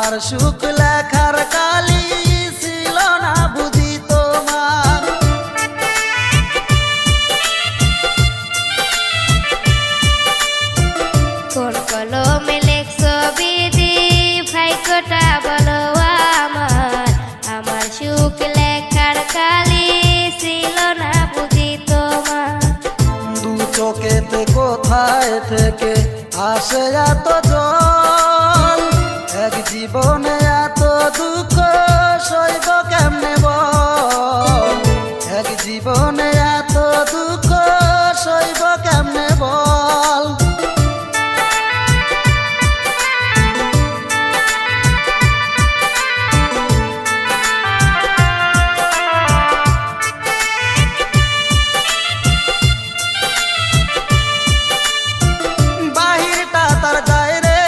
আমার সুখ লেখার কালি ছিল না বুঝি তোমার। কোন কলমে লেখছো বিধি ভাগ্যটা বলো আমার, আমার সুখ লেখার কালি ছিল না বুঝি তোমার। দু চোখেতে কোথায় থেকে আসে এত জল,